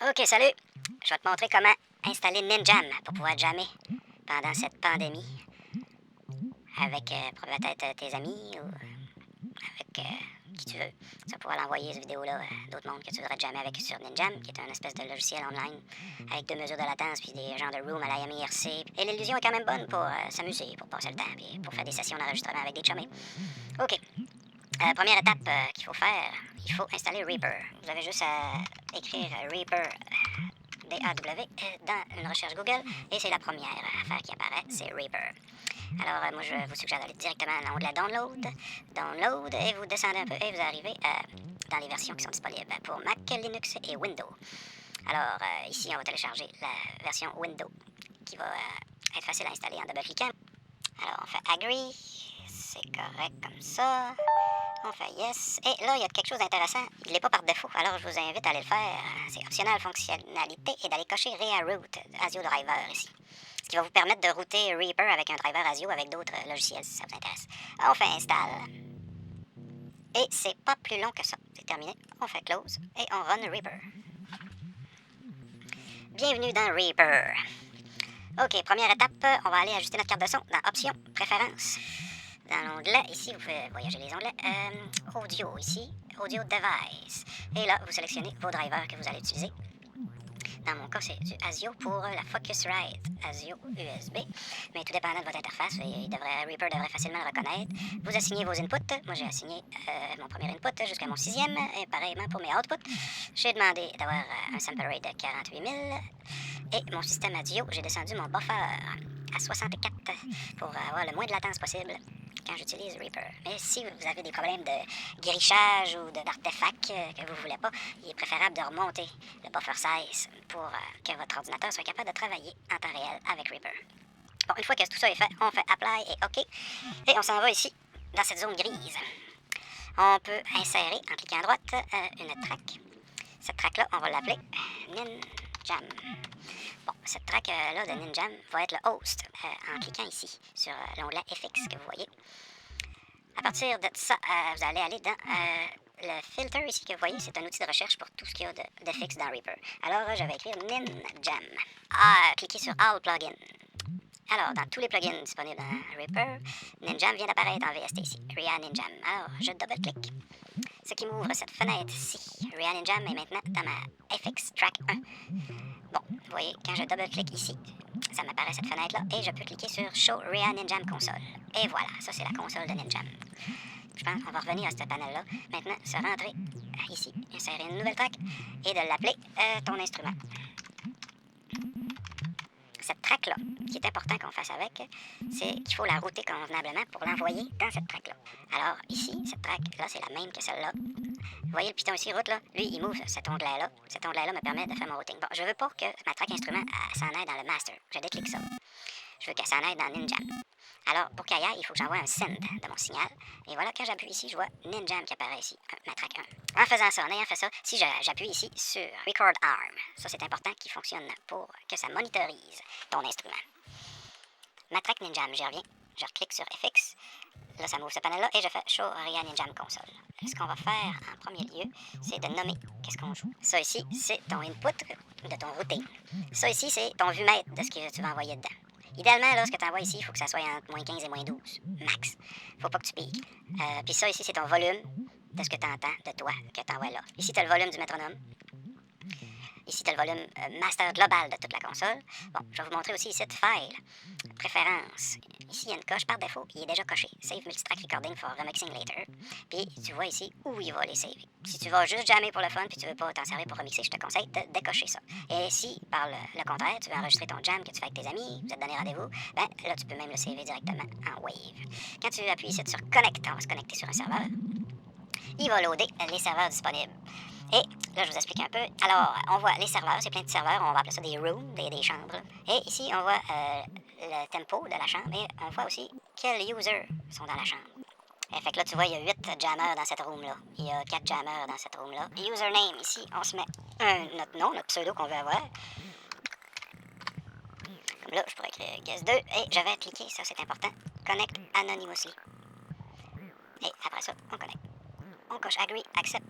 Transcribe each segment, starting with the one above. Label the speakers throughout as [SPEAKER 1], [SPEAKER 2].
[SPEAKER 1] Ok, salut. Je vais te montrer comment installer Ninjam pour pouvoir jammer pendant cette pandémie avec peut-être tes amis ou avec qui tu veux. Tu vas pouvoir l'envoyer cette vidéo-là à d'autres mondes que tu voudrais jammer avec sur Ninjam, qui est un espèce de logiciel online avec 2 mesures de latence puis des genres de room à la MIRC. Et l'illusion est quand même bonne pour s'amuser, pour passer le temps puis pour faire des sessions d'enregistrement avec des chummés. Ok. Première étape qu'il faut faire, il faut installer Reaper. Vous avez juste à écrire Reaper DAW dans une recherche Google et c'est la première affaire qui apparaît, c'est Reaper. Alors moi je vous suggère d'aller directement à l'onglet Download et vous descendez un peu et vous arrivez dans les versions qui sont disponibles pour Mac, Linux et Windows. Alors ici on va télécharger la version Windows qui va être facile à installer en double-cliquant. Alors on fait Agree, c'est correct comme ça. On fait yes. Et là, il y a quelque chose d'intéressant. Il n'est pas par défaut, alors je vous invite à aller le faire. C'est optionnel fonctionnalité et d'aller cocher Reroute ASIO Driver ici. Ce qui va vous permettre de router Reaper avec un driver ASIO avec d'autres logiciels si ça vous intéresse. On fait install. Et c'est pas plus long que ça. C'est terminé. On fait close et on run Reaper. Bienvenue dans Reaper. Ok, première étape, on va aller ajuster notre carte de son dans Options, Préférences. Dans l'onglet, ici, vous pouvez voyager les onglets. Audio, ici. Audio Device. Et là, vous sélectionnez vos drivers que vous allez utiliser. Dans mon cas, c'est du ASIO pour la Focusrite ASIO USB. Mais tout dépendant de votre interface, Reaper devrait facilement le reconnaître. Vous assignez vos inputs. Moi, j'ai assigné mon premier input jusqu'à mon 6e. Et pareillement pour mes outputs. J'ai demandé d'avoir un sample rate de 48 000. Et mon système audio, j'ai descendu mon buffer à 64 pour avoir le moins de latence possible quand j'utilise Reaper. Mais si vous avez des problèmes de grichage ou d'artefacts que vous ne voulez pas, il est préférable de remonter le buffer size pour que votre ordinateur soit capable de travailler en temps réel avec Reaper. Bon, une fois que tout ça est fait, on fait Apply et OK. Et on s'en va ici, dans cette zone grise. On peut insérer, en cliquant à droite, une track. Cette track-là, on va l'appeler Ninjam. Bon, cette track-là de Ninjam va être le host en cliquant ici sur l'onglet FX que vous voyez. À partir de ça, vous allez aller dans le filter ici que vous voyez. C'est un outil de recherche pour tout ce qu'il y a d'FX dans Reaper. Alors, je vais écrire Ninjam. Cliquez sur All Plugins. Alors, dans tous les plugins disponibles dans Reaper, Ninjam vient d'apparaître en VST ici, Ria Ninjam. Alors, je double-clique. Ce qui m'ouvre cette fenêtre-ci. Ria Ninjam est maintenant dans ma FX Track 1. Bon, vous voyez, quand je double-clique ici, ça m'apparaît cette fenêtre-là et je peux cliquer sur Show Ria Ninjam Console. Et voilà, ça c'est la console de Ninjam. Je pense qu'on va revenir à ce panel-là. Maintenant, se rentrer ici, insérer une nouvelle track et de l'appeler ton instrument. Cette track-là, qui est important qu'on fasse avec, c'est qu'il faut la router convenablement pour l'envoyer dans cette track-là. Alors ici, cette track-là, c'est la même que celle-là. Vous voyez le piton ici, route là? Lui, il m'ouvre cet onglet-là. Cet onglet-là me permet de faire mon routing. Bon, je veux pas que ma track instrument s'en aille dans le master. Je déclique ça. Je veux qu'elle s'en aille dans Ninjam. Alors, pour qu'elle y aille, il faut que j'envoie un send de mon signal. Et voilà, quand j'appuie ici, je vois Ninjam qui apparaît ici, ma track 1. En faisant ça, en ayant fait ça, si j'appuie ici sur Record Arm, ça c'est important qu'il fonctionne pour que ça monitorise ton instrument. Ma track Ninjam, j'y reviens. Je reclique sur FX. Là, ça m'ouvre ce panel-là et je fais Show Ria Ninjam Console. Ce qu'on va faire en premier lieu, c'est de nommer qu'est-ce qu'on joue. Ça ici, c'est ton input de ton routing. Ça ici, c'est ton vue-mètre de ce que tu vas envoyer dedans. Idéalement, là, ce que tu envoies ici, il faut que ça soit entre moins 15 et moins 12, max. Faut pas que tu piques. Puis ça ici, c'est ton volume de ce que tu entends de toi, que tu envoies là. Ici, tu as le volume du métronome. Ici, tu as le volume master global de toute la console. Bon, je vais vous montrer aussi ici File, Préférences. Ici, il y a une coche par défaut. Il est déjà coché. Save Multitrack Recording for Remixing Later. Puis, tu vois ici où il va les saver. Si tu vas juste jammer pour le fun puis tu veux pas t'en servir pour remixer, je te conseille de décocher ça. Et si, par le contraire, tu veux enregistrer ton jam que tu fais avec tes amis, vous êtes donné rendez-vous, ben là, tu peux même le saver directement en Wave. Quand tu appuies ici sur Connect, on va se connecter sur un serveur. Il va loader les serveurs disponibles. Et là, je vous explique un peu. Alors, on voit les serveurs, c'est plein de serveurs, on va appeler ça des rooms, des chambres. Et ici, on voit le tempo de la chambre et on voit aussi quels users sont dans la chambre. Et fait que là, tu vois, il y a 8 jammers dans cette room-là. Il y a 4 jammers dans cette room-là. Username, ici, on se met notre nom, notre pseudo qu'on veut avoir. Comme là, je pourrais écrire guest2 et je vais cliquer, ça c'est important, Connect Anonymously. Et après ça, on connecte. On coche Agree, Accept.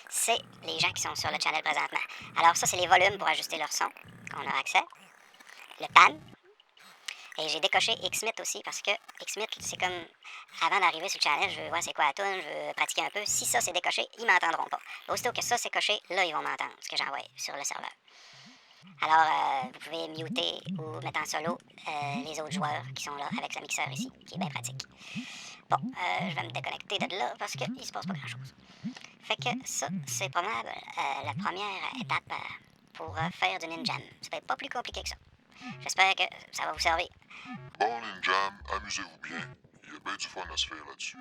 [SPEAKER 1] c'est les gens qui sont sur le channel présentement. Alors ça, c'est les volumes pour ajuster leur son qu'on a accès. Le pan. Et j'ai décoché Xmit aussi parce que Xmit, c'est comme avant d'arriver sur le channel, je veux voir c'est quoi la tune, je veux pratiquer un peu. Si ça c'est décoché, ils m'entendront pas. Aussitôt que ça c'est coché, là ils vont m'entendre, ce que j'envoie sur le serveur. Alors, vous pouvez muter ou mettre en solo les autres joueurs qui sont là avec le mixeur ici, qui est bien pratique. Bon, je vais me déconnecter de là parce qu'il se passe pas grand-chose. Fait que ça, c'est probablement la première étape pour faire du Ninjam. Ça peut être pas plus compliqué que ça. J'espère que ça va vous servir.
[SPEAKER 2] Bon, Ninjam, amusez-vous bien. Il y a bien du fun à se faire là-dessus.